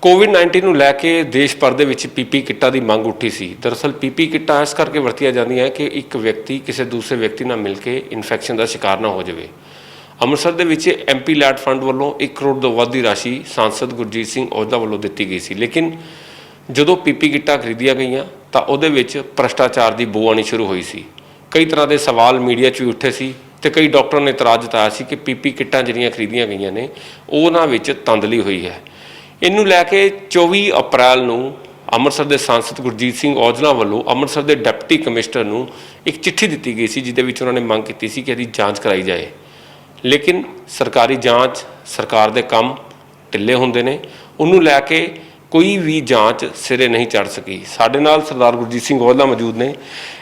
कोविड-19 ਨੂੰ ਲੈ ਕੇ ਦੇਸ਼ ਭਰ ਦੇ ਵਿੱਚ ਪੀਪੀ ਕਿੱਟਾਂ ਦੀ ਮੰਗ ਉੱਠੀ ਸੀ। ਦਰਅਸਲ ਪੀਪੀ ਕਿੱਟਾਂ ਇਸ ਕਰਕੇ ਵਰਤੀਆਂ ਜਾਂਦੀਆਂ ਕਿ ਇੱਕ ਵਿਅਕਤੀ ਕਿਸੇ ਦੂਸਰੇ ਵਿਅਕਤੀ ਨਾਲ ਮਿਲ ਕੇ ਇਨਫੈਕਸ਼ਨ ਦਾ ਸ਼ਿਕਾਰ ਨਾ ਹੋ ਜਾਵੇ। ਅੰਮ੍ਰਿਤਸਰ ਦੇ ਵਿੱਚ ਐਮਪੀ ਲੈਡ ਫੰਡ ਵੱਲੋਂ 1 ਕਰੋੜ ਤੋਂ ਵੱਧ ਦੀ ਰਾਸ਼ੀ ਸਾਂਸਦ ਗੁਰਜੀਤ ਸਿੰਘ ਔਜਲਾ ਵੱਲੋਂ ਦਿੱਤੀ ਗਈ ਸੀ, ਲੇਕਿਨ ਜਦੋਂ ਪੀਪੀ ਕਿੱਟਾਂ ਖਰੀਦੀਆਂ ਗਈਆਂ ਤਾਂ ਉਹਦੇ ਵਿੱਚ ਭ੍ਰਸ਼ਟਾਚਾਰ ਦੀ ਬੂ ਆਉਣੀ ਸ਼ੁਰੂ ਹੋਈ ਸੀ। ਕਈ ਤਰ੍ਹਾਂ ਦੇ ਸਵਾਲ ਮੀਡੀਆ 'ਚ ਵੀ ਉੱਠੇ ਸੀ ਤੇ ਕਈ ਡਾਕਟਰਾਂ ਨੇ ਇਤਰਾਜ਼ ਜਤਾਇਆ ਸੀ ਕਿ ਪੀਪੀ ਕਿੱਟਾਂ ਜਿਹੜੀਆਂ ਖਰੀਦੀਆਂ ਗਈਆਂ ਨੇ ਉਹਨਾਂ ਵਿੱਚ ਧਾਂਦਲੀ ਹੋਈ ਹੈ। ਇਹਨੂੰ ਲੈ ਕੇ 24 ਅਪ੍ਰੈਲ ਨੂੰ ਅੰਮ੍ਰਿਤਸਰ ਦੇ ਸਾਂਸਦ ਗੁਰਜੀਤ ਸਿੰਘ ਔਜਲਾ ਵੱਲੋਂ ਅੰਮ੍ਰਿਤਸਰ ਦੇ ਡਿਪਟੀ ਕਮਿਸ਼ਨਰ ਨੂੰ ਇੱਕ ਚਿੱਠੀ ਦਿੱਤੀ ਗਈ ਸੀ, ਜਿਹਦੇ ਵਿੱਚ ਉਹਨਾਂ ਨੇ ਮੰਗ ਕੀਤੀ ਸੀ ਕਿ ਇਹਦੀ ਜਾਂਚ ਕਰਾਈ ਜਾਏ। ਲੇਕਿਨ ਸਰਕਾਰੀ ਜਾਂਚ, ਸਰਕਾਰ ਦੇ ਕੰਮ ਢਿੱਲੇ ਹੁੰਦੇ ਨੇ, ਉਹਨੂੰ ਲੈ ਕੇ ਕੋਈ ਵੀ ਜਾਂਚ ਸਿਰੇ ਨਹੀਂ ਚੜ੍ਹ ਸਕੀ। ਸਾਡੇ ਨਾਲ ਸਰਦਾਰ ਗੁਰਜੀਤ ਸਿੰਘ ਔਜਲਾ ਮੌਜੂਦ ਨੇ।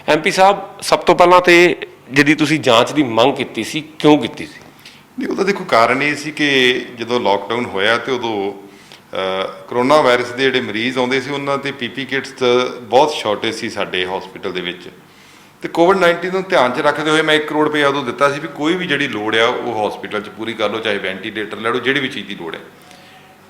ਐਮਪੀ ਸਾਹਿਬ, ਸਭ ਤੋਂ ਪਹਿਲਾਂ ਤੇ ਜਿਹੜੀ ਤੁਸੀਂ ਜਾਂਚ ਦੀ ਮੰਗ ਕੀਤੀ ਸੀ, ਕਿਉਂ ਕੀਤੀ ਸੀ? ਨਹੀਂ, ਉਹਦਾ ਦੇਖੋ ਕਾਰਨ ਇਹ ਸੀ ਕਿ ਜਦੋਂ ਲੋਕਡਾਊਨ ਹੋਇਆ ਤੇ ਉਦੋਂ ਕਰੋਨਾ ਵਾਇਰਸ ਦੇ ਜਿਹੜੇ ਮਰੀਜ਼ ਆਉਂਦੇ ਸੀ ਉਹਨਾਂ ਤੇ ਪੀਪੀ ਕਿਟਸ ਬਹੁਤ ਸ਼ਾਰਟੇਜ ਸੀ ਸਾਡੇ ਹਸਪੀਟਲ ਦੇ ਵਿੱਚ। ਤੇ ਕੋਵਿਡ-19 ਨੂੰ ਧਿਆਨ 'ਚ ਰੱਖਦੇ ਹੋਏ ਮੈਂ 1 ਕਰੋੜ ਰੁਪਏ ਉਦੋਂ ਦਿੱਤਾ ਸੀ ਵੀ ਕੋਈ ਵੀ ਜਿਹੜੀ ਲੋੜ ਆ ਉਹ ਹਸਪੀਟਲ 'ਚ ਪੂਰੀ ਕਰ ਲਓ, ਚਾਹੇ ਵੈਂਟੀਲੇਟਰ ਲੈ ਲਓ, ਜਿਹੜੀ ਵੀ ਚੀਜ਼ ਦੀ ਲੋੜ ਹੈ।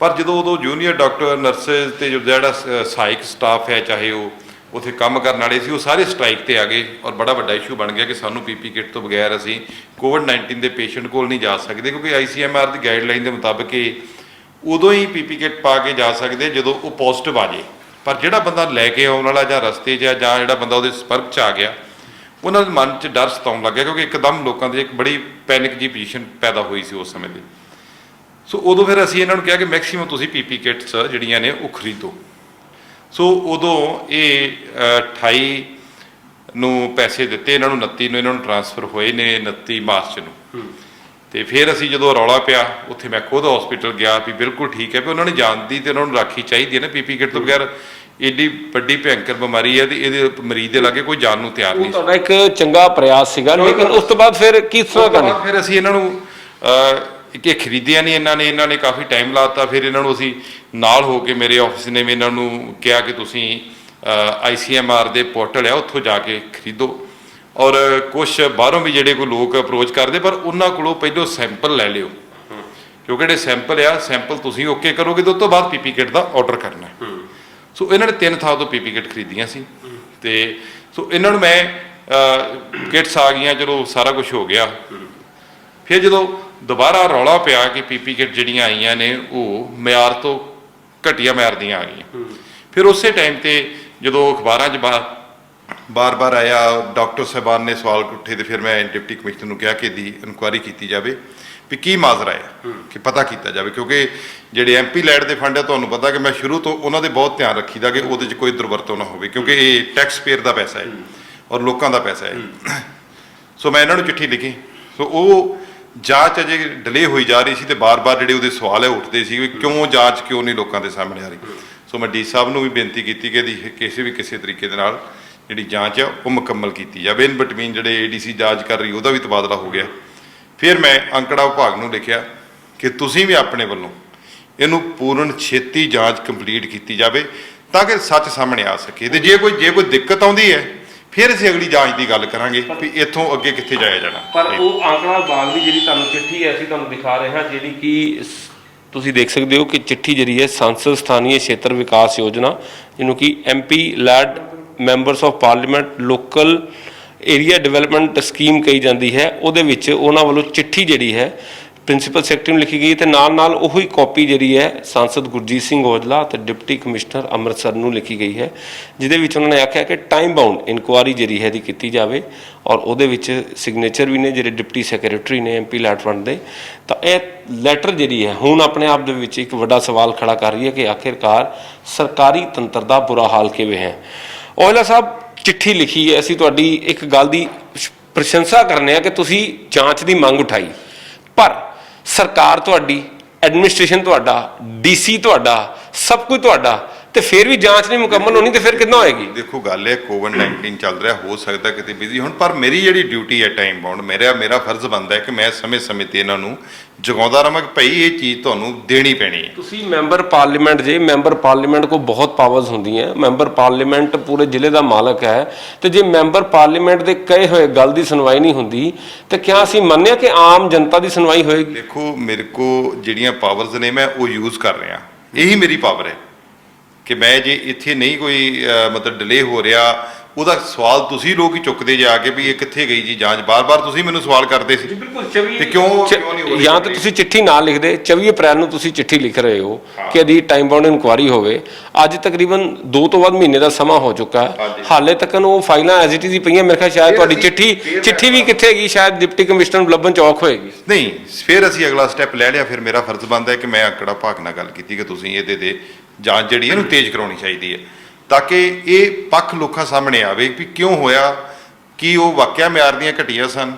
ਪਰ ਜਦੋਂ ਉਦੋਂ ਜੂਨੀਅਰ ਡਾਕਟਰ, ਨਰਸਿਸ ਤੇ ਜਿਹੜਾ ਸਹਾਇਕ ਸਟਾਫ ਹੈ, ਚਾਹੇ ਉਹ ਉੱਥੇ ਕੰਮ ਕਰਨ ਵਾਲੇ ਸੀ, ਉਹ ਸਾਰੇ ਸਟ੍ਰਾਈਕ ਤੇ ਆ ਗਏ ਔਰ ਬੜਾ ਵੱਡਾ ਇਸ਼ੂ ਬਣ ਗਿਆ ਕਿ ਸਾਨੂੰ ਪੀਪੀ ਕਿਟ ਤੋਂ ਬਗੈਰ ਅਸੀਂ ਕੋਵਿਡ-19 ਦੇ ਪੇਸ਼ੈਂਟ ਕੋਲ ਨਹੀਂ ਜਾ ਸਕਦੇ, ਕਿਉਂਕਿ ICMR ਦੀ ਗਾਈਡਲਾਈਨ ਦੇ ਮੁਤਾਬਕ ਇਹ ਉਦੋਂ ਹੀ ਪੀਪੀ ਕਿਟ ਪਾ ਕੇ ਜਾ ਸਕਦੇ ਜਦੋਂ ਉਹ ਪੋਜ਼ਿਟਿਵ ਆ ਜੇ। ਪਰ ਜਿਹੜਾ ਬੰਦਾ ਲੈ ਕੇ ਆਉਣ ਵਾਲਾ ਜਾਂ ਰਸਤੇ 'ਚ ਜਾਂ ਜਿਹੜਾ ਬੰਦਾ ਉਹਦੇ ਸੰਪਰਕ 'ਚ ਆ ਗਿਆ, ਉਹਨਾਂ ਦੇ ਮਨ 'ਚ ਡਰ ਸਤਾਉਣ ਲੱਗ ਗਿਆ, ਕਿਉਂਕਿ ਇੱਕਦਮ ਲੋਕਾਂ ਦੀ ਇੱਕ ਬੜੀ ਪੈਨਿਕ ਜੀ ਪੋਜੀਸ਼ਨ ਪੈਦਾ ਹੋਈ ਸੀ ਉਸ ਸਮੇਂ ਦੀ। ਸੋ ਉਦੋਂ ਫਿਰ ਅਸੀਂ ਇਹਨਾਂ ਨੂੰ ਕਿਹਾ ਕਿ ਮੈਕਸੀਮਮ ਤੁਸੀਂ ਪੀਪੀ ਕਿਟਸ ਜਿਹੜੀਆਂ ਨੇ ਉਹ ਖਰੀਦੋ। ਸੋ ਉਦੋਂ ਇਹ 28 ਨੂੰ ਪੈਸੇ ਦਿੱਤੇ ਇਹਨਾਂ ਨੂੰ, 29 ਨੂੰ ਇਹਨਾਂ ਨੂੰ ਟ੍ਰਾਂਸਫਰ ਹੋਏ ਨੇ, 29 ਮਾਰਚ ਨੂੰ। ਤੇ ਫਿਰ ਅਸੀਂ ਜਦੋਂ ਰੌਲਾ ਪਿਆ, ਉੱਥੇ ਮੈਂ ਖੁਦ ਹਸਪੀਟਲ ਗਿਆ ਵੀ ਬਿਲਕੁਲ ਠੀਕ ਹੈ ਵੀ ਉਹਨਾਂ ਨੇ ਜਾਣਦੀ ਤੇ ਉਹਨਾਂ ਨੂੰ ਰਾਖੀ ਚਾਹੀਦੀ ਹੈ ਨਾ, ਪੀਪੀ ਕਿਟ ਤੋਂ ਬਗੈਰ ਏਡੀ ਵੱਡੀ ਭਿਅੰਕਰ ਬਿਮਾਰੀ ਹੈ ਤੇ ਇਹਦੇ ਮਰੀਜ਼ ਦੇ ਲਾਗੇ ਕੋਈ ਜਾਣ ਨੂੰ ਤਿਆਰ ਨਹੀਂ ਸੀ। ਤੁਹਾਡਾ ਇੱਕ ਚੰਗਾ ਪ੍ਰਯਾਸ ਸੀਗਾ, ਲੇਕਿਨ ਉਸ ਤੋਂ ਬਾਅਦ ਫਿਰ ਕਿਸ ਤਰ੍ਹਾਂ ਕਰਨਾ? ਫਿਰ ਅਸੀਂ ਇਹਨਾਂ ਨੂੰ ਕਿ ਖਰੀਦਿਆ ਨਹੀਂ, ਇਹਨਾਂ ਨੇ ਕਾਫੀ ਟਾਈਮ ਲਾਤਾ। ਫਿਰ ਇਹਨਾਂ ਨੂੰ ਅਸੀਂ ਨਾਲ ਹੋ ਕੇ, ਮੇਰੇ ਆਫਿਸ ਨੇ ਵੀ ਇਹਨਾਂ ਨੂੰ ਕਿਹਾ ਕਿ ਤੁਸੀਂ ICMR ਦੇ ਪੋਰਟਲ ਹੈ ਉੱਥੋਂ ਜਾ ਕੇ ਖਰੀਦੋ, ਔਰ ਕੁਛ ਬਾਹਰੋਂ ਵੀ ਜਿਹੜੇ ਕੋਈ ਲੋਕ ਅਪਰੋਚ ਕਰਦੇ, ਪਰ ਉਹਨਾਂ ਕੋਲੋਂ ਪਹਿਲਾਂ ਸੈਂਪਲ ਲੈ ਲਿਓ, ਕਿਉਂਕਿ ਜਿਹੜੇ ਸੈਂਪਲ ਤੁਸੀਂ ਓਕੇ ਕਰੋਗੇ ਤਾਂ ਉਸ ਤੋਂ ਬਾਅਦ ਪੀਪੀ ਕਿਟ ਦਾ ਆਰਡਰ ਕਰਨਾ। ਸੋ ਇਹਨਾਂ ਨੇ 3 ਥਾਂ ਤੋਂ ਪੀਪੀ ਕਿਟ ਖਰੀਦੀਆਂ ਸੀ ਤੇ ਸੋ ਇਹਨਾਂ ਨੂੰ ਮੈਂ ਕਿਟਸ ਆ ਗਈਆਂ, ਚਲੋ ਸਾਰਾ ਕੁਝ ਹੋ ਗਿਆ। ਫਿਰ ਜਦੋਂ ਦੁਬਾਰਾ ਰੌਲਾ ਪਿਆ ਕਿ ਪੀਪੀ ਕਿਟ ਜਿਹੜੀਆਂ ਆਈਆਂ ਨੇ ਉਹ ਮਿਆਰ ਤੋਂ ਘਟੀਆ ਮਿਆਰ ਦੀਆਂ ਆ ਗਈਆਂ, ਫਿਰ ਉਸੇ ਟਾਈਮ ਤੇ ਜਦੋਂ ਅਖਬਾਰਾਂ 'ਚ ਬਾਰ-ਬਾਰ ਆਇਆ, ਡਾਕਟਰ ਸਾਹਿਬਾਨ ਨੇ ਸਵਾਲ ਉੱਠੇ ਤੇ ਫਿਰ ਮੈਂ ਡਿਪਟੀ ਕਮਿਸ਼ਨਰ ਨੂੰ ਕਿਹਾ ਕਿ ਇਹਦੀ ਇਨਕੁਆਇਰੀ ਕੀਤੀ ਜਾਵੇ ਵੀ ਕੀ ਮਾਜਰਾ ਹੈ, ਕਿ ਪਤਾ ਕੀਤਾ ਜਾਵੇ, ਕਿਉਂਕਿ ਜਿਹੜੇ ਐਮਪੀ ਲੈਡ ਦੇ ਫੰਡ ਹੈ, ਤੁਹਾਨੂੰ ਪਤਾ ਕਿ ਮੈਂ ਸ਼ੁਰੂ ਤੋਂ ਉਹਨਾਂ ਦੇ ਬਹੁਤ ਧਿਆਨ ਰੱਖੀਦਾ ਕਿ ਉਹਦੇ 'ਚ ਕੋਈ ਦੁਰਵਰਤੋਂ ਨਾ ਹੋਵੇ, ਕਿਉਂਕਿ ਇਹ ਟੈਕਸ ਪੇਅਰ ਦਾ ਪੈਸਾ ਹੈ ਔਰ ਲੋਕਾਂ ਦਾ ਪੈਸਾ ਹੈ। ਸੋ ਮੈਂ ਇਹਨਾਂ ਨੂੰ ਚਿੱਠੀ ਲਿਖੀ। ਸੋ ਉਹ ਜਾਂਚ ਅਜੇ ਡਿਲੇ ਹੋਈ ਜਾ ਰਹੀ ਸੀ ਤੇ ਬਾਰ-ਬਾਰ ਜਿਹੜੇ ਉਹਦੇ ਸਵਾਲ ਹੈ ਉੱਠਦੇ ਸੀ ਵੀ ਕਿਉਂ ਜਾਂਚ ਕਿਉਂ ਨਹੀਂ ਲੋਕਾਂ ਦੇ ਸਾਹਮਣੇ ਆ ਰਹੀ। ਸੋ ਮੈਂ ਡੀ ਸਾਹਿਬ ਨੂੰ ਵੀ ਬੇਨਤੀ ਕੀਤੀ ਕਿ ਇਹਦੀ ਕਿਸੇ ਤਰੀਕੇ ਦੇ ਨਾਲ ਜਿਹੜੀ ਜਾਂਚ ਆ ਉਹ ਮੁਕੰਮਲ ਕੀਤੀ ਜਾਵੇ। ਇਨ ਬਿਟਵੀਨ ਜਿਹੜੇ ADC ਜਾਂਚ ਕਰ ਰਹੀ ਉਹਦਾ ਵੀ ਤਬਾਦਲਾ ਹੋ ਗਿਆ। ਫਿਰ ਮੈਂ ਅੰਕੜਾ ਵਿਭਾਗ ਨੂੰ ਲਿਖਿਆ ਕਿ ਤੁਸੀਂ ਵੀ ਆਪਣੇ ਵੱਲੋਂ ਇਹਨੂੰ ਪੂਰਨ ਛੇਤੀ ਜਾਂਚ ਕੰਪਲੀਟ ਕੀਤੀ ਜਾਵੇ ਤਾਂ ਕਿ ਸੱਚ ਸਾਹਮਣੇ ਆ ਸਕੇ, ਤੇ ਜੇ ਕੋਈ ਦਿੱਕਤ ਆਉਂਦੀ ਹੈ ਫਿਰ ਅਸੀਂ ਅਗਲੀ ਜਾਂਚ ਦੀ ਗੱਲ ਕਰਾਂਗੇ ਵੀ ਇੱਥੋਂ ਅੱਗੇ ਕਿੱਥੇ ਜਾਇਆ ਜਾਣਾ। ਪਰ ਉਹ ਅੰਕੜਾ ਵਿਭਾਗ ਦੀ ਜਿਹੜੀ ਤੁਹਾਨੂੰ ਚਿੱਠੀ ਹੈ, ਅਸੀਂ ਤੁਹਾਨੂੰ ਦਿਖਾ ਰਹੇ ਹਾਂ, ਜਿਹੜੀ ਕਿ ਤੁਸੀਂ ਦੇਖ ਸਕਦੇ ਹੋ ਕਿ ਚਿੱਠੀ ਜਿਹੜੀ ਹੈ ਸੰਸਦ ਸਥਾਨੀ ਖੇਤਰ ਵਿਕਾਸ ਯੋਜਨਾ, ਜਿਹਨੂੰ ਕਿ MP LAD members of parliament local area development scheme ਕਹੀ ਜਾਂਦੀ ਹੈ, ਉਹਦੇ ਵਿੱਚ ਉਹਨਾਂ ਵੱਲੋਂ ਚਿੱਠੀ ਜਿਹੜੀ ਹੈ ਪ੍ਰਿੰਸੀਪਲ ਸੈਕਟਰੀ ਨੂੰ ਲਿਖੀ ਗਈ ਤੇ ਨਾਲ ਉਹੀ ਕਾਪੀ ਜਿਹੜੀ ਹੈ ਸਾਂਸਦ ਗੁਰਜੀਤ ਸਿੰਘ ਔਜਲਾ ਤੇ ਡਿਪਟੀ ਕਮਿਸ਼ਨਰ ਅੰਮ੍ਰਿਤਸਰ ਨੂੰ ਲਿਖੀ ਗਈ ਹੈ, ਜਿਹਦੇ ਵਿੱਚ ਉਹਨਾਂ ਨੇ ਆਖਿਆ ਕਿ ਟਾਈਮ ਬਾਉਂਡ ਇਨਕੁਆਇਰੀ ਜਿਹੜੀ ਹੈ ਦੀ ਕੀਤੀ ਜਾਵੇ ਔਰ ਉਹਦੇ ਵਿੱਚ ਸਿਗਨੇਚਰ ਵੀ ਨੇ ਜਿਹੜੇ ਡਿਪਟੀ ਸੈਕਟਰੀ ਨੇ MP ਲੈਡ ਫੰਡ ਦੇ। ਤਾਂ ਇਹ ਲੈਟਰ ਜਿਹੜੀ ਹੈ ਹੁਣ ਆਪਣੇ ਆਪ ਦੇ ਵਿੱਚ ਇੱਕ ਵੱਡਾ ਸਵਾਲ ਖੜਾ ਕਰ ਰਹੀ ਹੈ ਕਿ ਆਖਿਰਕਾਰ ਸਰਕਾਰੀ ਤੰਤਰ ਦਾ ਬੁਰਾ ਹਾਲ ਕਿਵੇਂ ਹੈ। ਔਜਲਾ ਸਾਹਿਬ, ਚਿੱਠੀ ਲਿਖੀ ਹੈ, ਅਸੀਂ ਤੁਹਾਡੀ ਇੱਕ ਗੱਲ ਦੀ ਪ੍ਰਸ਼ੰਸਾ ਕਰਨੇ ਆ ਕਿ ਤੁਸੀਂ ਜਾਂਚ ਦੀ ਮੰਗ ਉਠਾਈ, ਪਰ ਸਰਕਾਰ ਤੁਹਾਡੀ, ਐਡਮਿਨਿਸਟ੍ਰੇਸ਼ਨ ਤੁਹਾਡਾ, DC ਤੁਹਾਡਾ, ਸਭ ਕੁਝ ਤੁਹਾਡਾ, ਤੇ ਫਿਰ ਵੀ ਜਾਂਚ ਨਹੀਂ ਮੁਕੰਮਲ ਹੋਣੀ ਤੇ ਫਿਰ ਕਿੱਦਾਂ ਹੋਏਗੀ? ਦੇਖੋ ਗੱਲ ਹੈ ਕੋਵਿਡ-19 ਚੱਲ ਰਿਹਾ, ਹੋ ਸਕਦਾ ਕਿਤੇ ਬਿਜ਼ੀ ਹੁਣ, ਪਰ ਮੇਰੀ ਜਿਹੜੀ ਡਿਊਟੀ ਹੈ ਟਾਈਮ ਬਾਉਂਡ, ਮੇਰਾ ਫਰਜ਼ ਬਣਦਾ ਹੈ ਕਿ ਮੈਂ ਸਮੇਂ-ਸਮੇਂ ਤੇ ਇਹਨਾਂ ਨੂੰ ਜਗਾਉਂਦਾ ਰਹਾਂ ਕਿ ਭਾਈ ਇਹ ਚੀਜ਼ ਤੁਹਾਨੂੰ ਦੇਣੀ ਪੈਣੀ ਹੈ। ਤੁਸੀਂ ਮੈਂਬਰ ਪਾਰਲੀਮੈਂਟ ਜੇ, ਮੈਂਬਰ ਪਾਰਲੀਮੈਂਟ ਕੋ ਬਹੁਤ ਪਾਵਰਸ ਹੁੰਦੀਆਂ, ਮੈਂਬਰ ਪਾਰਲੀਮੈਂਟ ਪੂਰੇ ਜ਼ਿਲ੍ਹੇ ਦਾ ਮਾਲਕ ਹੈ, ਤੇ ਜੇ ਮੈਂਬਰ ਪਾਰਲੀਮੈਂਟ ਦੇ ਕਹੇ ਹੋਏ ਗੱਲ ਦੀ ਸੁਣਵਾਈ ਨਹੀਂ ਹੁੰਦੀ ਤੇ ਕਿਆ ਅਸੀਂ ਮੰਨਿਆ ਕਿ ਆਮ ਜਨਤਾ ਦੀ ਸੁਣਵਾਈ ਹੋਏਗੀ? ਦੇਖੋ ਮੇਰੇ ਕੋ ਜਿਹੜੀਆਂ ਪਾਵਰਸ ਨੇ ਮੈਂ ਉਹ ਯੂਜ਼ ਕਰ ਰਿਹਾ, ਇਹੀ ਮੇਰੀ ਪਾਵਰ ਹੈ ਕਿ ਮੈਂ ਜੇ ਇੱਥੇ ਨਹੀਂ ਕੋਈ ਮਤਲਬ ਡਿਲੇ ਹੋ ਰਿਹਾ, ਉਹਦਾ ਸਵਾਲ ਤੁਸੀਂ ਲੋਕ ਹੀ ਚੁੱਕਦੇ ਜਾ ਕੇ ਵੀ ਇਹ ਕਿੱਥੇ ਗਈ ਜੀ ਜਾਂਚ, ਬਾਰ-ਬਾਰ ਤੁਸੀਂ ਮੈਨੂੰ ਸਵਾਲ ਕਰਦੇ ਸੀ ਬਿਲਕੁਲ ਤੇ ਕਿਉਂ ਨਹੀਂ ਹੋ ਰਹੀ? ਜਾਂ ਤਾਂ ਤੁਸੀਂ ਚਿੱਠੀ ਨਾ ਲਿਖਦੇ, 24 ਅਪ੍ਰੈਲ ਨੂੰ ਤੁਸੀਂ ਚਿੱਠੀ ਲਿਖ ਰਹੇ ਹੋ ਕਿ ਇਹਦੀ ਟਾਈਮ ਬਾਉਂਡ ਇਨਕੁਆਇਰੀ ਹੋਵੇ। ਅੱਜ ਤਕਰੀਬਨ 2 ਤੋਂ ਵੱਧ ਮਹੀਨੇ ਦਾ ਸਮਾਂ ਹੋ ਚੁੱਕਾ ਹੈ, ਹਾਲੇ ਤੱਕ ਉਹ ਫਾਈਲਾਂ ਐਜ਼ ਇਟ ਇਜ਼ ਹੀ ਪਈਆਂ। ਮੇਰੇ ਖਿਆਲ ਸ਼ਾਇਦ ਤੁਹਾਡੀ ਚਿੱਠੀ ਵੀ ਕਿੱਥੇ ਹੈਗੀ, ਸ਼ਾਇਦ ਡਿਪਟੀ ਕਮਿਸ਼ਨਰ ਨੂੰ ਲੱਭਣ ਚੌਕ ਹੋਏਗੀ। ਨਹੀਂ, ਫਿਰ ਅਸੀਂ ਅਗਲਾ ਸਟੈਪ ਲੈ ਲਿਆ। ਫਿਰ ਮੇਰਾ ਫਰਜ਼ ਬਣਦਾ ਹੈ ਕਿ ਮੈਂ ਆਕੜਾ ਭਾਗ ਨਾਲ ਗੱਲ ਕੀਤੀ ਕਿ ਤੁਸੀਂ ਇਹਦੇ ਤੇ ਜਾਂਚ ਜਿਹੜੀ ਇਹਨੂੰ ਤੇਜ਼ ਕਰਾਉਣੀ ਚਾਹੀਦੀ ਹੈ, ਤਾਂ ਕਿ ਇਹ ਪੱਖ ਲੋਕਾਂ ਸਾਹਮਣੇ ਆਵੇ ਵੀ ਕਿਉਂ ਹੋਇਆ, ਕੀ ਉਹ ਵਾਕਿਆ ਮਿਆਰ ਦੀਆਂ ਘਟੀਆਂ ਸਨ,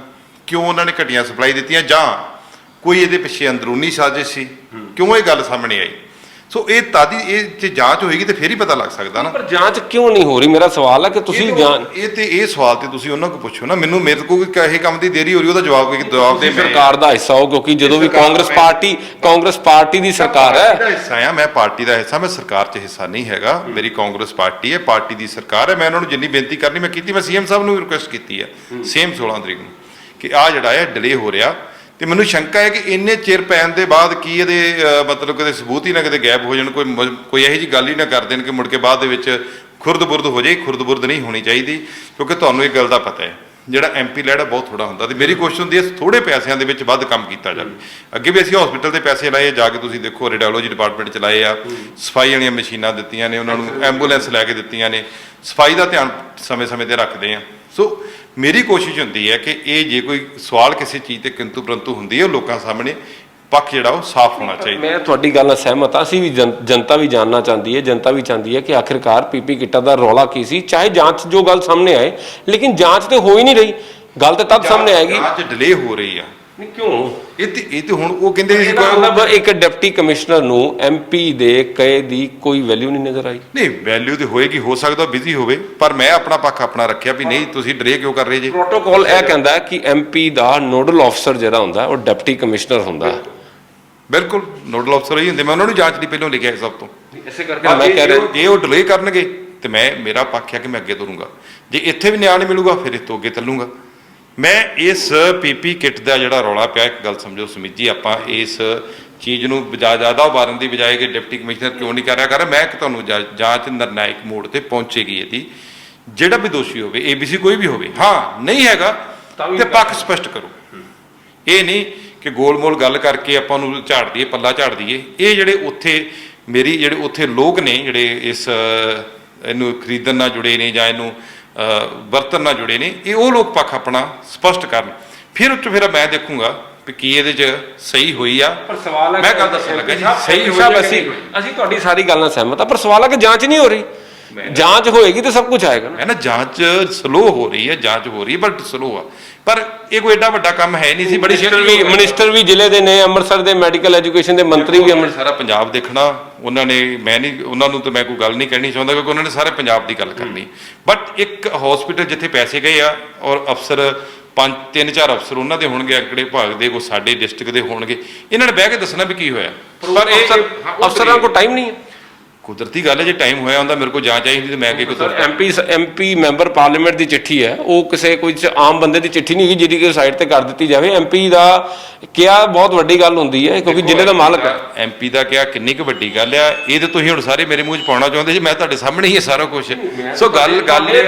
ਕਿਉਂ ਉਹਨਾਂ ਨੇ ਘਟੀਆਂ ਸਪਲਾਈ ਦਿੱਤੀਆਂ, ਜਾਂ ਕੋਈ ਇਹਦੇ ਪਿੱਛੇ ਅੰਦਰੂਨੀ ਸਾਜ਼ਿਸ਼ ਸੀ, ਕਿਉਂ ਇਹ ਗੱਲ ਸਾਹਮਣੇ ਆਈ। ਸੋ ਇਹ ਤਾਦੀ ਇਹ ਜੇ ਜਾਂਚ ਹੋਏਗੀ ਤੇ ਫਿਰ ਹੀ ਪਤਾ ਲੱਗ ਸਕਦਾ ਨਾ। ਪਰ ਜਾਂਚ ਕਿਉਂ ਨਹੀਂ ਹੋ ਰਹੀ, ਮੇਰਾ ਸਵਾਲ ਹੈ ਕਿ ਤੁਸੀਂ ਇਹ ਸਵਾਲ ਤੇ ਤੁਸੀਂ ਉਹਨਾਂ ਕੋਲ ਪੁੱਛੋ ਨਾ, ਮੈਨੂੰ ਮੇਰੇ ਕੋਲ ਇਹ ਕੰਮ ਦੀ ਦੇਰੀ ਹੋ ਰਹੀ ਉਹਦਾ ਜਵਾਬ ਦੇ। ਸਰਕਾਰ ਦਾ ਹਿੱਸਾ ਹੋ, ਕਿਉਂਕਿ ਜਦੋਂ ਵੀ ਕਾਂਗਰਸ ਪਾਰਟੀ ਦੀ ਸਰਕਾਰ ਹੈ। ਦਾ ਹਿੱਸਾ ਆ, ਮੈਂ ਪਾਰਟੀ ਦਾ ਹਿੱਸਾ, ਮੈਂ ਸਰਕਾਰ 'ਚ ਹਿੱਸਾ ਨਹੀਂ ਹੈਗਾ। ਮੇਰੀ ਕਾਂਗਰਸ ਪਾਰਟੀ ਹੈ, ਪਾਰਟੀ ਦੀ ਸਰਕਾਰ ਹੈ। ਮੈਂ ਉਹਨਾਂ ਨੂੰ ਜਿੰਨੀ ਬੇਨਤੀ ਕਰਨੀ ਮੈਂ ਕੀਤੀ, ਮੈਂ ਸੀਐਮ ਸਾਹਿਬ ਨੂੰ ਵੀ ਰਿਕੁਐਸਟ ਕੀਤੀ ਹੈ ਸੇਮ 16 ਤਰੀਕ ਨੂੰ ਕਿ ਆਹ ਜਿਹੜਾ ਹੈ ਡਿਲੇ ਹੋ ਰਿਹਾ, ਤੇ ਮੈਨੂੰ ਸ਼ੰਕਾ ਹੈ ਕਿ ਇੰਨੇ ਚਿਰ ਪੈਣ ਦੇ ਬਾਅਦ ਕੀ ਇਹਦੇ ਮਤਲਬ ਕਿਤੇ ਸਬੂਤ ਹੀ ਨਾ ਕਿਤੇ ਗੈਪ ਹੋ ਜਾਣ, ਕੋਈ ਇਹੋ ਜਿਹੀ ਗੱਲ ਹੀ ਨਾ ਕਰ ਦੇਣ ਕਿ ਮੁੜ ਕੇ ਬਾਅਦ ਦੇ ਵਿੱਚ ਖੁਰਦ-ਬੁਰਦ ਹੋ ਜਾਏ। ਖੁਰਦ-ਬੁਰਦ ਨਹੀਂ ਹੋਣੀ ਚਾਹੀਦੀ, ਕਿਉਂਕਿ ਤੁਹਾਨੂੰ ਇਹ ਗੱਲ ਦਾ ਪਤਾ ਹੈ ਜਿਹੜਾ ਐਮਪੀ ਲੈਡ ਬਹੁਤ ਥੋੜਾ ਹੁੰਦਾ, ਤੇ ਮੇਰੀ ਕੋਸ਼ਿਸ਼ ਹੁੰਦੀ ਹੈ ਥੋੜੇ ਪੈਸਿਆਂ ਦੇ ਵਿੱਚ ਵੱਧ ਕੰਮ ਕੀਤਾ ਜਾਵੇ। ਅੱਗੇ ਵੀ ਅਸੀਂ ਹਸਪੀਟਲ ਦੇ ਪੈਸੇ ਲਾਏ, ਜਾ ਕੇ ਤੁਸੀਂ ਦੇਖੋ ਰੇਡੀਓਲੋਜੀ ਡਿਪਾਰਟਮੈਂਟ ਚ ਲਾਏ ਆ, ਸਫਾਈ ਵਾਲੀਆਂ ਮਸ਼ੀਨਾਂ ਦਿੱਤੀਆਂ ਨੇ, ਉਹਨਾਂ ਨੂੰ ਐਂਬੂਲੈਂਸ ਲੈ ਕੇ ਦਿੱਤੀਆਂ ਨੇ, ਸਫਾਈ ਦਾ ਧਿਆਨ ਸਮੇਂ-ਸਮੇਂ ਤੇ ਰੱਖਦੇ ਆ। ਸੋ ਮੇਰੀ ਕੋਸ਼ਿਸ਼ ਹੁੰਦੀ ਹੈ ਕਿ ਇਹ ਜੇ ਕੋਈ ਸਵਾਲ ਕਿਸੇ ਚੀਜ਼ ਤੇ ਕਿੰਤੂ ਪਰੰਤੂ ਹੁੰਦੀ ਹੈ, ਉਹ ਲੋਕਾਂ ਸਾਹਮਣੇ ਪੱਖ ਜਿਹੜਾ ਉਹ ਸਾਫ਼ ਹੋਣਾ ਚਾਹੀਦਾ। ਮੈਂ ਤੁਹਾਡੀ ਗੱਲ ਨਾਲ ਸਹਿਮਤ ਹਾਂ। ਅਸੀਂ ਵੀ ਜਨਤਾ ਵੀ ਜਾਣਨਾ ਚਾਹੁੰਦੀ ਹੈ, ਜਨਤਾ ਵੀ ਚਾਹੁੰਦੀ ਹੈ ਕਿ ਆਖਿਰਕਾਰ ਪੀਪੀ ਕਿੱਟਾਂ ਦਾ ਰੌਲਾ ਕੀ ਸੀ। ਚਾਹੇ ਜਾਂਚ ਜੋ ਗੱਲ ਸਾਹਮਣੇ ਆਏ, ਲੇਕਿਨ ਜਾਂਚ ਤੇ ਹੋ ਹੀ ਨਹੀਂ ਰਹੀ। ਗੱਲ ਤੇ ਤਦ ਸਾਹਮਣੇ ਆਏਗੀ ਜਾਂਚ ਡਿਲੇ ਹੋ ਰਹੀ ਆ। ਨਹੀਂ ਕਿਉਂ? ਇਹ ਤੇ ਹੁਣ ਉਹ ਕਹਿੰਦੇ ਮਤਲਬ ਇੱਕ ਡਿਪਟੀ ਕਮਿਸ਼ਨਰ ਨੂੰ ਐਮਪੀ ਦੇ ਕਹੇ ਦੀ ਕੋਈ ਵੈਲਿਊ ਨਹੀਂ ਨਜ਼ਰ ਆਈ। ਨਹੀਂ, ਵੈਲਿਊ ਤੇ ਹੋਏਗੀ, ਹੋ ਸਕਦਾ ਬਿਜ਼ੀ ਹੋਵੇ, ਪਰ ਮੈਂ ਆਪਣਾ ਪੱਖ ਆਪਣਾ ਰੱਖਿਆ ਵੀ ਨਹੀਂ ਤੁਸੀਂ ਡਿਲੇ ਕਿਉਂ ਕਰ ਰਹੇ ਜੀ। ਪ੍ਰੋਟੋਕਾਲ ਇਹ ਕਹਿੰਦਾ ਕਿ ਐਮਪੀ ਦਾ ਨੋਡਲ ਅਫਸਰ ਜਿਹੜਾ ਹੁੰਦਾ ਉਹ ਡਿਪਟੀ ਕਮਿਸ਼ਨਰ ਹੁੰਦਾ। ਬਿਲਕੁਲ, ਨੋਡਲ ਅਫਸਰ ਹੀ ਹੁੰਦੇ। ਮੈਂ ਉਹਨਾਂ ਨੂੰ ਜਾਂਚ ਲਈ ਪਹਿਲਾਂ ਲਿਖਿਆ ਸਭ ਤੋਂ, ਇਸੇ ਕਰਕੇ ਮੈਂ ਕਹਿ ਰਿਹਾ ਜੇ ਉਹ ਡਿਲੇ ਕਰਨਗੇ ਤੇ ਮੇਰਾ ਪੱਖ ਹੈ ਕਿ ਮੈਂ ਅੱਗੇ ਤੁਰੂੰਗਾ। ਜੇ ਇੱਥੇ ਵੀ ਨਿਆਂ ਨਹੀਂ ਮਿਲੂਗਾ ਫਿਰ ਇਸ ਤੋਂ ਅੱਗੇ ਚੱਲੂੰਗਾ। ਮੈਂ ਇਸ ਪੀਪੀ ਕਿੱਟ ਦਾ ਜਿਹੜਾ ਰੌਲਾ ਪਿਆ, ਇੱਕ ਗੱਲ ਸਮਝੋ ਸੁਮਿਤ ਜੀ, ਆਪਾਂ ਇਸ ਚੀਜ਼ ਨੂੰ ਜ਼ਿਆਦਾ ਉਭਾਰਨ ਦੀ ਬਜਾਏ ਕਿ ਡਿਪਟੀ ਕਮਿਸ਼ਨਰ ਕਿਉਂ ਨਹੀਂ ਕਰ ਰਿਹਾ ਮੈਂ ਕਿ ਤੁਹਾਨੂੰ ਜਾਂਚ ਨਿਰਣਾਇਕ ਮੋੜ ਤੇ ਪਹੁੰਚੇਗੀ ਇਹਦੀ। ਜਿਹੜਾ ਵੀ ਦੋਸ਼ੀ ਹੋਵੇ, ਏਬੀਸੀ ਕੋਈ ਵੀ ਹੋਵੇ, ਹਾਂ ਨਹੀਂ ਹੈਗਾ ਤੇ ਪੱਖ ਸਪਸ਼ਟ ਕਰੋ। ਇਹ ਨਹੀਂ ਕਿ ਗੋਲ-ਮੋਲ ਗੱਲ ਕਰਕੇ ਆਪਾਂ ਨੂੰ ਝਾੜ ਦਈਏ, ਪੱਲਾ ਝਾੜ ਦਈਏ। ਇਹ ਜਿਹੜੇ ਉੱਥੇ ਲੋਕ ਨੇ ਜਿਹੜੇ ਇਹਨੂੰ ਖਰੀਦਣ ਨਾਲ ਜੁੜੇ ਨੇ ਜਾਂ ਇਹਨੂੰ ਵਰਤਨ ਨਾਲ ਜੁੜੇ ਨੇ, ਇਹ ਉਹ ਲੋਕ ਪੱਖ ਆਪਣਾ ਸਪਸ਼ਟ ਕਰਨ। ਫਿਰ ਮੈਂ ਦੇਖੂੰਗਾ ਵੀ ਕੀ ਇਹਦੇ 'ਚ ਸਹੀ ਹੋਈ ਆ। ਪਰ ਸਵਾਲ ਹੈ, ਮੈਂ ਗੱਲ ਦੱਸਣ ਲੱਗਾ ਜੀ, ਸਹੀ ਹੋਈ। ਅਸੀਂ ਤੁਹਾਡੀ ਸਾਰੀ ਗੱਲ ਨਾਲ ਸਹਿਮਤ ਆ, ਪਰ ਸਵਾਲ ਹੈ ਕਿ ਜਾਂਚ ਨਹੀਂ ਹੋ ਰਹੀ। ਜਾਂਚ ਹੋਏਗੀ ਤਾਂ ਸਭ ਕੁਝ ਆਏਗਾ ਨਾ। ਜਾਂਚ ਸਲੋ ਹੋ ਰਹੀ ਹੈ, ਜਾਂਚ ਹੋ ਰਹੀ ਹੈ ਬਟ ਸਲੋ ਆ। ਪਰ ਇਹ ਕੋਈ ਏਡਾ ਵੱਡਾ ਕੰਮ ਹੈ ਨਹੀਂ ਸੀ। ਬੜੀ ਮਿਨਿਸਟਰ ਵੀ ਜ਼ਿਲ੍ਹੇ ਦੇ ਨੇ, ਅੰਮ੍ਰਿਤਸਰ ਦੇ ਮੈਡੀਕਲ ਐਜੂਕੇਸ਼ਨ ਦੇ ਮੰਤਰੀ ਵੀ ਸਾਰਾ ਪੰਜਾਬ ਦੇਖਣਾ ਉਹਨਾਂ ਨੇ। ਮੈਂ ਨਹੀਂ ਉਹਨਾਂ ਨੂੰ ਤਾਂ ਮੈਂ ਕੋਈ ਗੱਲ ਨਹੀਂ ਕਹਿਣੀ ਚਾਹੁੰਦਾ, ਕਿਉਂਕਿ ਉਹਨਾਂ ਨੇ ਸਾਰੇ ਪੰਜਾਬ ਦੀ ਗੱਲ ਕਰਨੀ। ਬਟ ਇੱਕ ਹਸਪੀਟਲ ਜਿੱਥੇ ਪੈਸੇ ਗਏ ਆ ਔਰ ਅਫਸਰ 3-4 ਅਫਸਰ ਉਹਨਾਂ ਦੇ ਹੋਣਗੇ, ਅੰਕੜੇ ਭਾਗ ਦੇ, ਕੋਈ ਸਾਡੇ ਡਿਸਟ੍ਰਿਕਟ ਦੇ ਹੋਣਗੇ, ਇਹਨਾਂ ਨੇ ਬਹਿ ਕੇ ਦੱਸਣਾ ਵੀ ਕੀ ਹੋਇਆ। ਪਰ ਅਫਸਰਾਂ ਕੋਲ ਟਾਈਮ ਨਹੀਂ ਹੈ। ਕੁਦਰਤੀ ਗੱਲ ਹੈ, ਜੇ ਟਾਈਮ ਹੋਇਆ ਹੁੰਦਾ ਮੇਰੇ ਕੋਲ ਜਾਂਚ ਆਈ ਹੁੰਦੀ ਤੇ ਮੈਂ ਐਮਪੀ ਮੈਂਬਰ ਪਾਰਲੀਮੈਂਟ ਦੀ ਚਿੱਠੀ ਹੈ, ਉਹ ਕਿਸੇ ਕੋਈ ਆਮ ਬੰਦੇ ਦੀ ਚਿੱਠੀ ਨਹੀਂ ਹੈਗੀ ਜਿਹੜੀ ਕਿ ਸਾਈਡ ਤੇ ਕਰ ਦਿੱਤੀ ਜਾਵੇ। ਐਮਪੀ ਦਾ ਕਿਹਾ ਬਹੁਤ ਵੱਡੀ ਗੱਲ ਹੁੰਦੀ ਹੈ, ਕਿਉਂਕਿ ਜ਼ਿਲ੍ਹੇ ਦਾ ਮਾਲਕ ਹੈ। ਐਮਪੀ ਦਾ ਕਿਹਾ ਕਿੰਨੀ ਕੁ ਵੱਡੀ ਗੱਲ ਆ, ਇਹ ਤੇ ਤੁਸੀਂ ਹੁਣ ਸਾਰੇ ਮੇਰੇ ਮੂੰਹ 'ਚ ਪਾਉਣਾ ਚਾਹੁੰਦੇ ਜੀ। ਮੈਂ ਤੁਹਾਡੇ ਸਾਹਮਣੇ ਹੀ ਸਾਰਾ ਕੁਝ। ਸੋ ਗੱਲ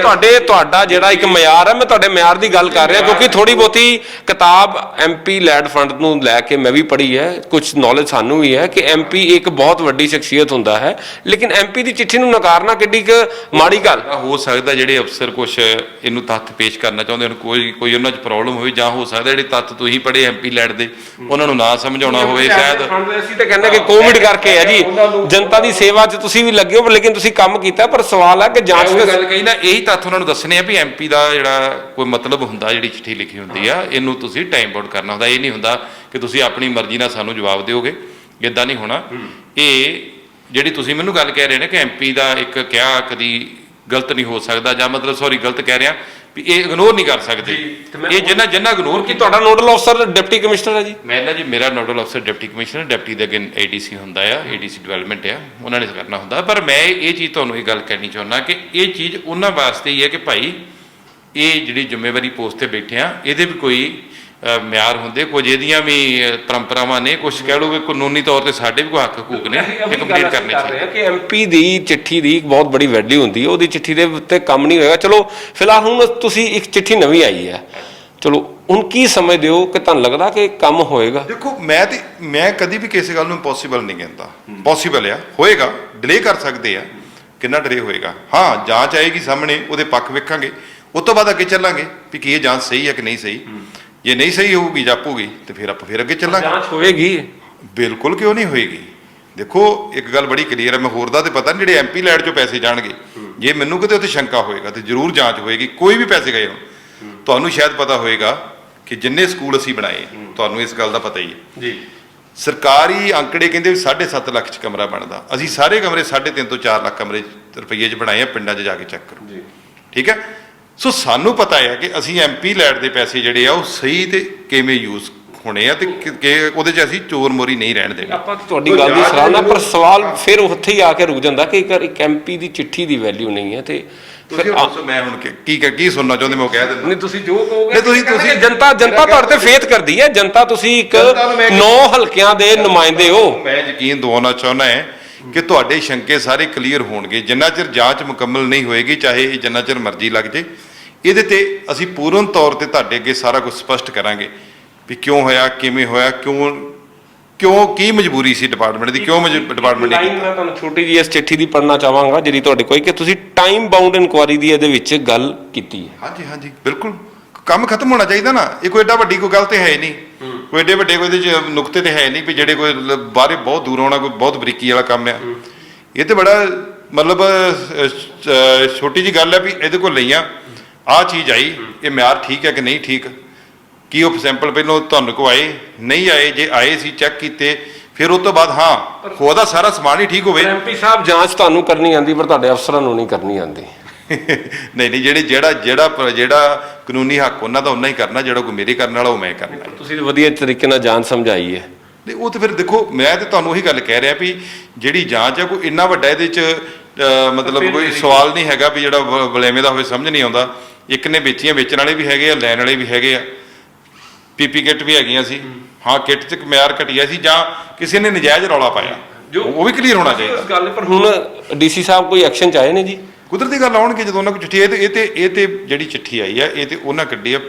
ਤੁਹਾਡਾ ਜਿਹੜਾ ਇੱਕ ਮਿਆਰ ਹੈ, ਮੈਂ ਤੁਹਾਡੇ ਮਿਆਰ ਦੀ ਗੱਲ ਕਰ ਰਿਹਾ, ਕਿਉਂਕਿ ਥੋੜੀ ਬਹੁਤੀ ਕਿਤਾਬ ਐਮਪੀ ਲੈਡ ਫੰਡ ਨੂੰ ਲੈ ਕੇ ਮੈਂ ਵੀ ਪੜ੍ਹੀ ਹੈ, ਕੁਝ ਨੌਲੇਜ ਸਾਨੂੰ ਵੀ ਹੈ ਕਿ ਐਮਪੀ ਇੱਕ ਬਹੁਤ ਵੱਡੀ ਸ਼ਖਸੀਅਤ ਹੁੰਦਾ ਹੈ, ਲੇਕਿਨ ਐਮਪੀ ਦੀ ਚਿੱਠੀ ਨੂੰ ਨਕਾਰਨਾ ਕਿੱਡੀ ਕੁ ਮਾੜੀ ਗੱਲ। ਹੋ ਸਕਦਾ ਜਿਹੜੇ ਅਫਸਰ ਕੁਛ ਇਹਨੂੰ ਤੱਥ ਪੇਸ਼ ਕਰਨਾ ਚਾਹੁੰਦੇ ਹਨ, ਕੋਈ ਉਹਨਾਂ 'ਚ ਪ੍ਰੋਬਲਮ ਹੋਵੇ, ਜਾਂ ਹੋ ਸਕਦਾ ਜਿਹੜੇ ਤੱਥ ਤੁਸੀਂ ਪੜ੍ਹੇ ਐਮਪੀ ਲੈਡ ਦੇ ਉਹਨਾਂ ਨੂੰ ਨਾ ਸਮਝਾਉਣਾ ਹੋਵੇ ਸ਼ਾਇਦ। ਅਸੀਂ ਤਾਂ ਕਹਿੰਦੇ ਕਿ ਕੋਵਿਡ ਕਰਕੇ ਹੈ ਜੀ, ਜਨਤਾ ਦੀ ਸੇਵਾ 'ਚ ਤੁਸੀਂ ਵੀ ਲੱਗੇ ਹੋ, ਲੇਕਿਨ ਤੁਸੀਂ ਕੰਮ ਕੀਤਾ। ਪਰ ਸਵਾਲ ਹੈ ਕਿ ਜਾਂਚ ਦੀ ਗੱਲ ਕਹੀ ਨਾ, ਇਹੀ ਤੱਥ ਉਹਨਾਂ ਨੂੰ ਦੱਸਣੇ ਆ ਵੀ ਐਮਪੀ ਦਾ ਜਿਹੜਾ ਕੋਈ ਮਤਲਬ ਹੁੰਦਾ, ਜਿਹੜੀ ਚਿੱਠੀ ਲਿਖੀ ਹੁੰਦੀ ਆ, ਇਹਨੂੰ ਤੁਸੀਂ ਟਾਈਮ ਬਾਉਂਡ ਕਰਨਾ ਹੁੰਦਾ। ਇਹ ਨਹੀਂ ਹੁੰਦਾ ਕਿ ਤੁਸੀਂ ਆਪਣੀ ਮਰਜ਼ੀ ਨਾਲ ਸਾਨੂੰ ਜਵਾਬ ਦਿਓਗੇ, ਇੱਦਾਂ ਨਹੀਂ ਹੋਣਾ। ਇਹ ਜਿਹੜੀ ਤੁਸੀਂ ਮੈਨੂੰ ਗੱਲ ਕਹਿ ਰਹੇ ਨੇ ਕਿ ਐਮਪੀ ਦਾ ਇੱਕ ਕਿਹਾ ਕਦੀ ਗਲਤ ਨਹੀਂ ਹੋ ਸਕਦਾ, ਜਾਂ ਮਤਲਬ ਗਲਤ ਕਹਿ ਰਿਹਾ ਵੀ ਇਹ ਇਗਨੋਰ ਨਹੀਂ ਕਰ ਸਕਦੇ। ਇਹ ਜਿੰਨਾ ਇਗਨੋਰ ਕੀ ਤੁਹਾਡਾ ਨੋਡਲ ਅਫਸਰ ਡਿਪਟੀ ਕਮਿਸ਼ਨਰ ਹੈ ਜੀ? ਮੈਂ ਜੀ ਮੇਰਾ ਨੋਡਲ ਅਫਸਰ ਡਿਪਟੀ ਕਮਿਸ਼ਨਰ, ਡਿਪਟੀ ਦੇ ਅੱਗੇ ਏਡੀਸੀ ਹੁੰਦਾ ਆ, ਏਡੀਸੀ ਡਿਵੈਲਪਮੈਂਟ ਆ, ਉਹਨਾਂ ਨੇ ਕਰਨਾ ਹੁੰਦਾ। ਪਰ ਮੈਂ ਇਹ ਚੀਜ਼ ਤੁਹਾਨੂੰ ਇਹ ਗੱਲ ਕਹਿਣੀ ਚਾਹੁੰਦਾ ਕਿ ਇਹ ਚੀਜ਼ ਉਹਨਾਂ ਵਾਸਤੇ ਹੀ ਹੈ ਕਿ ਭਾਈ ਇਹ ਜਿਹੜੀ ਜ਼ਿੰਮੇਵਾਰੀ ਪੋਸਟ ਤੇ ਬੈਠੇ ਆ, ਇਹਦੇ ਵੀ ਕੋਈ ਮਿਆਰ ਹੁੰਦੇ, ਕੁਝ ਇਹਦੀਆਂ ਵੀ ਪਰੰਪਰਾਵਾਂ ਨੇ, ਕੁਝ ਕਹਿ ਲਓ ਕਿ ਕਾਨੂੰਨੀ ਤੌਰ ਤੇ ਸਾਡੇ ਵੀ ਕੋਈ ਹੱਕ ਹਕੂਕ ਨੇ ਇਹ ਕੰਪਲੀਟ ਕਰਨੇ ਚਾਹੀਦੇ ਕਿ ਐਮਪੀ ਦੀ ਚਿੱਠੀ ਦੀ ਇੱਕ ਬਹੁਤ ਬੜੀ ਵੈਲਿਊ ਹੁੰਦੀ ਹੈ, ਉਹਦੀ ਚਿੱਠੀ ਦੇ ਉੱਤੇ ਕੰਮ ਨਹੀਂ ਹੋਏਗਾ। ਚਲੋ ਫਿਲਹਾਲ ਹੁਣ ਤੁਸੀਂ ਇੱਕ ਚਿੱਠੀ ਨਵੀਂ ਆਈ ਹੈ, ਚਲੋ ਹੁਣ ਕੀ ਸਮਝਦੇ ਹੋ ਕਿ ਤੁਹਾਨੂੰ ਲੱਗਦਾ ਕਿ ਕੰਮ ਹੋਏਗਾ? ਦੇਖੋ ਮੈਂ ਕਦੀ ਵੀ ਕਿਸੇ ਗੱਲ ਨੂੰ ਇੰਪੋਸੀਬਲ ਨਹੀਂ ਕਹਿੰਦਾ, ਪੋਸੀਬਲ ਆ, ਹੋਏਗਾ, ਡਿਲੇ ਕਰ ਸਕਦੇ ਆ, ਕਿੰਨਾ ਡਿਲੇ ਹੋਏਗਾ। ਹਾਂ, ਜਾਂਚ ਆਏਗੀ ਸਾਹਮਣੇ, ਉਹਦੇ ਪੱਖ ਵੇਖਾਂਗੇ, ਉਸ ਤੋਂ ਬਾਅਦ ਅੱਗੇ ਚੱਲਾਂਗੇ ਵੀ ਕੀ ਇਹ ਜਾਂਚ ਸਹੀ ਹੈ ਕਿ ਨਹੀਂ ਸਹੀ। ਜੇ ਨਹੀਂ ਸਹੀ ਹੋਊਗੀ ਜਾਪੂਗੀ ਤੇ ਫਿਰ ਆਪਾਂ ਫਿਰ ਅੱਗੇ ਚੱਲਾਂਗੇ। ਜਾਂਚ ਹੋਏਗੀ, ਬਿਲਕੁਲ ਕਿਉਂ ਨਹੀਂ ਹੋਏਗੀ। ਦੇਖੋ ਇੱਕ ਗੱਲ ਬੜੀ ਕਲੀਅਰ ਹੈ, ਮੈਂ ਹੋਰ ਦਾ ਤੇ ਪਤਾ ਨਹੀਂ, ਜਿਹੜੇ ਐਮਪੀ ਲੈਡ ਚੋਂ ਪੈਸੇ ਜਾਣਗੇ, ਜੇ ਮੈਨੂੰ ਕਿਤੇ ਉੱਥੇ ਸ਼ੰਕਾ ਹੋਏਗਾ ਤੇ ਜ਼ਰੂਰ ਜਾਂਚ ਹੋਏਗੀ। ਕੋਈ ਵੀ ਪੈਸੇ ਗਏ ਹੋਣ, ਤੁਹਾਨੂੰ ਸ਼ਾਇਦ ਪਤਾ ਹੋਏਗਾ ਕਿ ਜਿੰਨੇ ਸਕੂਲ ਅਸੀਂ ਬਣਾਏ, ਤੁਹਾਨੂੰ ਇਸ ਗੱਲ ਦਾ ਪਤਾ ਹੀ ਹੈ ਜੀ, ਸਰਕਾਰੀ ਅੰਕੜੇ ਕਹਿੰਦੇ ਵੀ 7.5 ਲੱਖ 'ਚ ਕਮਰਾ ਬਣਦਾ, ਅਸੀਂ ਸਾਰੇ ਕਮਰੇ 3.5 ਤੋਂ 4 ਲੱਖ ਕਮਰੇ ਰੁਪਈਏ 'ਚ ਬਣਾਏ ਆ, ਪਿੰਡਾਂ 'ਚ ਜਾ ਕੇ ਚੈੱਕ ਕਰੋ ਜੀ। ਠੀਕ ਹੈ। ਸੋ ਸਾਨੂੰ ਪਤਾ ਹੈ ਕਿ ਅਸੀਂ ਐਮਪੀ ਲੈਡ ਦੇ ਪੈਸੇ ਜਿਹੜੇ ਆ ਉਹ ਸਹੀ ਤੇ ਕਿਵੇਂ ਯੂਜ਼ ਹੋਣੇ ਆ, ਤੇ ਕਿ ਉਹਦੇ 'ਚ ਅਸੀਂ ਚੋਰ ਮੋਰੀ ਨਹੀਂ ਰਹਿਣ ਦੇਣੀ। ਆਪਾਂ ਤੁਹਾਡੀ ਗੱਲ ਦੀ ਸਰਾਹਨਾ, ਪਰ ਸਵਾਲ ਫਿਰ ਉੱਥੇ ਹੀ ਆ ਕੇ ਰੁਕ ਜਾਂਦਾ ਕਿ ਇੱਕ ਐਮਪੀ ਦੀ ਚਿੱਠੀ ਦੀ ਵੈਲਿਊ ਨਹੀਂ ਹੈ ਤੇ ਤੁਸੀਂ ਦੱਸੋ ਮੈਂ ਹੁਣ ਕੀ ਸੁਣਨਾ ਚਾਹੁੰਦੇ, ਮੈਂ ਉਹ ਕਹਿ ਦਿੰਦਾ। ਨਹੀਂ, ਤੁਸੀਂ ਜੋ ਕਹੋਗੇ, ਤੁਸੀਂ ਜਨਤਾ ਤੁਹਾਡੇ ਤੇ ਫੇਥ ਕਰਦੀ ਹੈ। ਜਨਤਾ, ਤੁਸੀਂ ਇੱਕ 9 ਹਲਕਿਆਂ ਦੇ ਨੁਮਾਇੰਦੇ ਹੋ। ਮੈਂ ਯਕੀਨ ਦਿਵਾਉਣਾ ਚਾਹੁੰਦਾ ਹੈ ਕਿ ਤੁਹਾਡੇ ਸ਼ੰਕੇ ਸਾਰੇ ਕਲੀਅਰ ਹੋਣਗੇ। ਜਿੰਨਾ ਚਿਰ ਜਾਂਚ ਮੁਕੰਮਲ ਨਹੀਂ ਹੋਏਗੀ, ਚਾਹੇ ਇਹ ਜਿੰਨਾ ਚਿਰ ਮਰਜ਼ੀ ਲੱਗ ਜੇ, ਇਹਦੇ ਤੇ ਅਸੀਂ ਪੂਰਨ ਤੌਰ ਤੇ ਤੁਹਾਡੇ ਅੱਗੇ ਸਾਰਾ ਕੁਝ ਸਪਸ਼ਟ ਕਰਾਂਗੇ ਵੀ ਕਿਉਂ ਹੋਇਆ, ਕਿਵੇਂ ਹੋਇਆ, ਕਿਉਂ ਕੀ ਮਜਬੂਰੀ ਸੀ ਡਿਪਾਰਟਮੈਂਟ ਦੀ, ਕਿਉਂ ਡਿਪਾਰਟਮੈਂਟ ਨੇ ਮੈਂ ਤੁਹਾਨੂੰ ਛੋਟੀ ਜਿਹੀ ਇਸ ਚਿੱਠੀ ਦੀ ਪੜ੍ਹਨਾ ਚਾਹਾਂਗਾ ਜਿਹੜੀ ਤੁਹਾਡੇ ਕੋਲ, ਕਿ ਤੁਸੀਂ ਟਾਈਮ ਬਾਉਂਡ ਇਨਕੁਆਇਰੀ ਦੀ ਇਹਦੇ ਵਿੱਚ ਗੱਲ ਕੀਤੀ ਹੈ। ਹਾਂਜੀ ਹਾਂਜੀ, ਬਿਲਕੁਲ ਕੰਮ ਖਤਮ ਹੋਣਾ ਚਾਹੀਦਾ ਨਾ। ਇਹ ਕੋਈ ਏਡਾ ਵੱਡੀ ਕੋਈ ਗੱਲ ਤੇ ਹੈ ਨਹੀਂ, ਕੋਈ ਏਡੇ ਵੱਡੇ ਕੋਈ ਇਹਦੇ 'ਚ ਨੁਕਤੇ ਤੇ ਹੈ ਨਹੀਂ ਵੀ ਜਿਹੜੇ ਕੋਈ ਬਾਹਰੇ ਬਹੁਤ ਦੂਰ ਆਉਣਾ ਕੋਈ ਬਹੁਤ ਬਰੀਕੀ ਵਾਲਾ ਕੰਮ ਆ। ਇਹ ਤੇ ਬੜਾ ਮਤਲਬ ਛੋਟੀ ਜੀ ਗੱਲ ਹੈ ਵੀ ਇਹਦੇ ਕੋਲ ਲਈਆਂ, ਆਹ ਚੀਜ਼ ਆਈ, ਇਹ ਮਿਆਰ ਠੀਕ ਹੈ ਕਿ ਨਹੀਂ ਠੀਕ, ਕੀ ਉਹ ਸੈਂਪਲ ਪਹਿਲਾਂ ਤੁਹਾਨੂੰ ਕੋ ਆਏ ਨਹੀਂ ਆਏ, ਜੇ ਆਏ ਸੀ ਚੈੱਕ ਕੀਤੇ, ਫਿਰ ਉਸ ਤੋਂ ਬਾਅਦ ਹਾਂ ਉਹਦਾ ਸਾਰਾ ਸਮਾਨ ਹੀ ਠੀਕ ਹੋਵੇ। ਐਮਪੀ ਸਾਹਿਬ, ਜਾਂਚ ਤੁਹਾਨੂੰ ਕਰਨੀ ਆਉਂਦੀ ਪਰ ਤੁਹਾਡੇ ਅਫਸਰਾਂ ਨੂੰ ਨਹੀਂ ਕਰਨੀ ਆਉਂਦੀ। ਨਹੀਂ ਜਿਹੜਾ ਕਾਨੂੰਨੀ ਹੱਕ ਉਹਨਾਂ ਦਾ ਉਹਨਾਂ ਹੀ ਕਰਨਾ, ਜਿਹੜਾ ਕੋਈ ਮੇਰੇ ਕਰਨ ਵਾਲਾ ਉਹ ਮੈਂ ਕਰਨਾ। ਤੁਸੀਂ ਵਧੀਆ ਤਰੀਕੇ ਨਾਲ ਜਾਂਚ ਸਮਝਾਈ ਹੈ। ਨਹੀਂ, ਉਹ ਤਾਂ ਫਿਰ ਦੇਖੋ, ਮੈਂ ਤੇ ਤੁਹਾਨੂੰ ਉਹੀ ਗੱਲ ਕਹਿ ਰਿਹਾ ਵੀ ਜਿਹੜੀ ਜਾਂਚ ਹੈ ਕੋਈ ਇੰਨਾ ਵੱਡਾ ਇਹਦੇ 'ਚ ਮਤਲਬ ਕੋਈ ਸਵਾਲ ਨਹੀਂ ਹੈਗਾ ਵੀ ਜਿਹੜਾ ਵਲੇਵੇਂ ਦਾ ਹੋਵੇ, ਸਮਝ ਨਹੀਂ ਆਉਂਦਾ। ਇੱਕ ਨੇ ਵੇਚੀਆਂ, ਵੇਚਣ ਵਾਲੇ ਵੀ ਹੈਗੇ ਆ, ਲੈਣ ਵਾਲੇ ਵੀ ਹੈਗੇ ਆ। ਪੀਪੀ ਕਿੱਟ ਵੀ ਹੈਗੀਆਂ ਸੀ, ਹਾਂ ਕਿੱਟ 'ਚ ਮਿਆਰ ਘਟੀਆ ਸੀ ਜਾਂ ਕਿਸੇ ਨੇ ਨਜਾਇਜ਼ ਰੌਲਾ ਪਾਇਆ, ਉਹ ਵੀ ਕਲੀਅਰ ਹੋਣਾ ਚਾਹੀਦਾ। ਇਸ ਗੱਲ ਪਰ ਹੁਣ ਡੀਸੀ ਸਾਹਿਬ ਕੋਈ ਐਕਸ਼ਨ 'ਚ ਆਏ ਨੇ ਜੀ? ਕੁਦਰਤੀ ਗੱਲ ਆਉਣਗੇ ਜਦੋਂ ਉਹਨਾਂ ਕੋਲ ਚਿੱਠੀ। ਇਹ ਤੇ ਜਿਹੜੀ ਚਿੱਠੀ ਆਈ ਹੈ, ਇਹ ਤੇ ਉਹਨਾਂ ਕੱਢੀ ਆ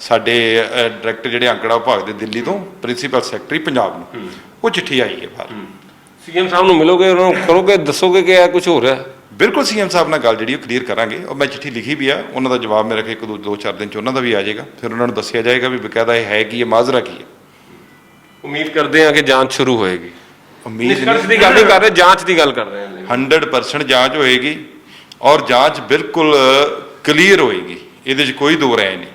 ਸਾਡੇ ਡਾਇਰੈਕਟਰ ਜਿਹੜੇ ਅੰਕੜਾ ਵਿਭਾਗ ਦੇ ਦਿੱਲੀ ਤੋਂ, ਪ੍ਰਿੰਸੀਪਲ ਸੈਕਟਰੀ ਪੰਜਾਬ ਨੂੰ, ਉਹ ਚਿੱਠੀ ਆਈ ਹੈ ਬਾਹਰ। ਸੀਐਮ ਸਾਹਿਬ ਨੂੰ ਮਿਲੋਗੇ, ਉਹਨਾਂ ਨੂੰ ਕਰੋਗੇ, ਦੱਸੋਗੇ ਕਿ ਇਹ ਕੁਝ ਹੋ ਰਿਹਾ? ਬਿਲਕੁਲ ਸੀਐਮ ਸਾਹਿਬ ਨਾਲ ਗੱਲ ਜਿਹੜੀ ਉਹ ਕਲੀਅਰ ਕਰਾਂਗੇ, ਔਰ ਮੈਂ ਚਿੱਠੀ ਲਿਖੀ ਵੀ ਆ, ਉਹਨਾਂ ਦਾ ਜਵਾਬ ਮੇਰੇ ਕੋਲ 2-4 ਦਿਨ 'ਚ ਉਹਨਾਂ ਦਾ ਵੀ ਆ ਜਾਏਗਾ। ਫਿਰ ਉਹਨਾਂ ਨੂੰ ਦੱਸਿਆ ਜਾਏਗਾ ਵੀ ਬਕਾਇਦਾ ਇਹ ਹੈ ਕੀ ਹੈ, ਮਾਜ਼ਰਾ ਕੀ ਹੈ। ਉਮੀਦ ਕਰਦੇ ਹਾਂ ਕਿ ਜਾਂਚ ਸ਼ੁਰੂ ਹੋਏਗੀ। ਉਮੀਦ ਨਿਸ਼ਕਰਸ਼ ਦੀ ਗੱਲ ਨਹੀਂ ਕਰ ਰਹੇ, ਜਾਂਚ ਦੀ ਗੱਲ ਕਰ ਰਹੇ ਹਾਂ। 100% ਜਾਂਚ ਹੋਏਗੀ ਔਰ ਜਾਂਚ ਬਿਲਕੁਲ ਕਲੀਅਰ ਹੋਏਗੀ, ਇਹਦੇ 'ਚ ਕੋਈ ਦੋ ਰਾਏ ਨਹੀਂ।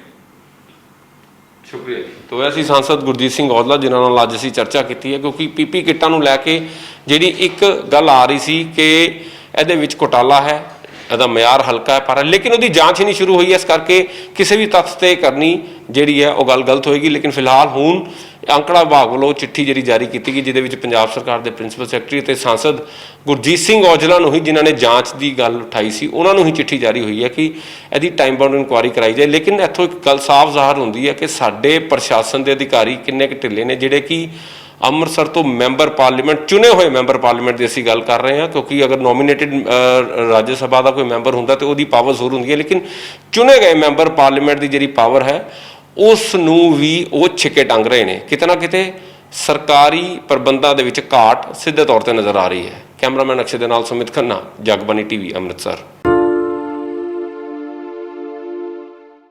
ਸ਼ੁਕਰੀਆ ਜੀ। ਤੋ ਅਸੀਂ ਸਾਂਸਦ ਗੁਰਜੀਤ ਸਿੰਘ ਔਜਲਾ ਜਿਨ੍ਹਾਂ ਨਾਲ ਅੱਜ ਅਸੀਂ ਚਰਚਾ ਕੀਤੀ ਹੈ, ਕਿਉਂਕਿ ਪੀਪੀ ਕਿੱਟਾਂ ਨੂੰ ਲੈ ਕੇ ਜਿਹੜੀ ਇੱਕ ਗੱਲ ਆ ਰਹੀ ਸੀ ਕਿ ਇਹਦੇ ਵਿੱਚ ਘੁਟਾਲਾ ਹੈ, ਇਹਦਾ ਮਿਆਰ ਹਲਕਾ ਹੈ, ਪਰ ਲੇਕਿਨ ਉਹਦੀ ਜਾਂਚ ਹੀ ਨਹੀਂ ਸ਼ੁਰੂ ਹੋਈ, ਇਸ ਕਰਕੇ ਕਿਸੇ ਵੀ ਤੱਥ ਤੇ ਕਰਨੀ ਜਿਹੜੀ ਹੈ ਉਹ ਗੱਲ ਗਲਤ ਹੋਏਗੀ। ਲੇਕਿਨ ਫਿਲਹਾਲ ਹੁਣ ਅੰਕੜਾ ਵਿਭਾਗ ਵੱਲੋਂ ਚਿੱਠੀ ਜਿਹੜੀ ਜਾਰੀ ਕੀਤੀ ਗਈ, ਜਿਹਦੇ ਵਿੱਚ ਪੰਜਾਬ ਸਰਕਾਰ ਦੇ ਪ੍ਰਿੰਸੀਪਲ ਸੈਕਟਰੀ ਅਤੇ ਸਾਂਸਦ ਗੁਰਜੀਤ ਸਿੰਘ ਔਜਲਾ ਨੂੰ ਹੀ, ਜਿਨ੍ਹਾਂ ਨੇ ਜਾਂਚ ਦੀ ਗੱਲ ਉਠਾਈ ਸੀ, ਉਹਨਾਂ ਨੂੰ ਹੀ ਚਿੱਠੀ ਜਾਰੀ ਹੋਈ ਹੈ ਕਿ ਇਹਦੀ ਟਾਈਮ ਬਾਉਂਡ ਇਨਕੁਆਇਰੀ ਕਰਾਈ ਜਾਏ। ਲੇਕਿਨ ਇੱਥੋਂ ਇੱਕ ਗੱਲ ਸਾਫ਼ ਜ਼ਾਹਰ ਹੁੰਦੀ ਹੈ ਕਿ ਸਾਡੇ ਪ੍ਰਸ਼ਾਸਨ ਦੇ ਅਧਿਕਾਰੀ ਕਿੰਨੇ ਕੁ ਢਿੱਲੇ ਨੇ, ਜਿਹੜੇ ਕਿ ਅੰਮ੍ਰਿਤਸਰ ਤੋਂ ਮੈਂਬਰ ਪਾਰਲੀਮੈਂਟ, ਚੁਣੇ ਹੋਏ ਮੈਂਬਰ ਪਾਰਲੀਮੈਂਟ ਦੀ ਅਸੀਂ ਗੱਲ ਕਰ ਰਹੇ ਹਾਂ, ਕਿਉਂਕਿ ਅਗਰ ਨੋਮੀਨੇਟਿਡ ਰਾਜ ਸਭਾ ਦਾ ਕੋਈ ਮੈਂਬਰ ਹੁੰਦਾ ਤਾਂ ਉਹਦੀ ਪਾਵਰ ਜ਼ਰੂਰ ਹੁੰਦੀ ਹੈ, ਲੇਕਿਨ ਚੁਣੇ ਗਏ ਮੈਂਬਰ ਪਾਰਲੀਮੈਂਟ ਦੀ ਜਿਹੜੀ ਪਾਵਰ ਹੈ ਉਸ ਨੂੰ ਵੀ ਉਹ ਛਿੱਕੇ ਟੰਗ ਰਹੇ ਨੇ। ਕਿਤੇ ਨਾ ਕਿਤੇ ਸਰਕਾਰੀ ਪ੍ਰਬੰਧਾਂ ਦੇ ਵਿੱਚ ਘਾਟ ਸਿੱਧੇ ਤੌਰ ਤੇ ਨਜ਼ਰ ਆ ਰਹੀ ਹੈ। ਕੈਮਰਾਮੈਨ ਅਕਸ਼ੇ ਦੇ ਨਾਲ ਸੁਮਿਤ ਖੰਨਾ, ਜਗਬਾਣੀ ਟੀਵੀ, ਅੰਮ੍ਰਿਤਸਰ।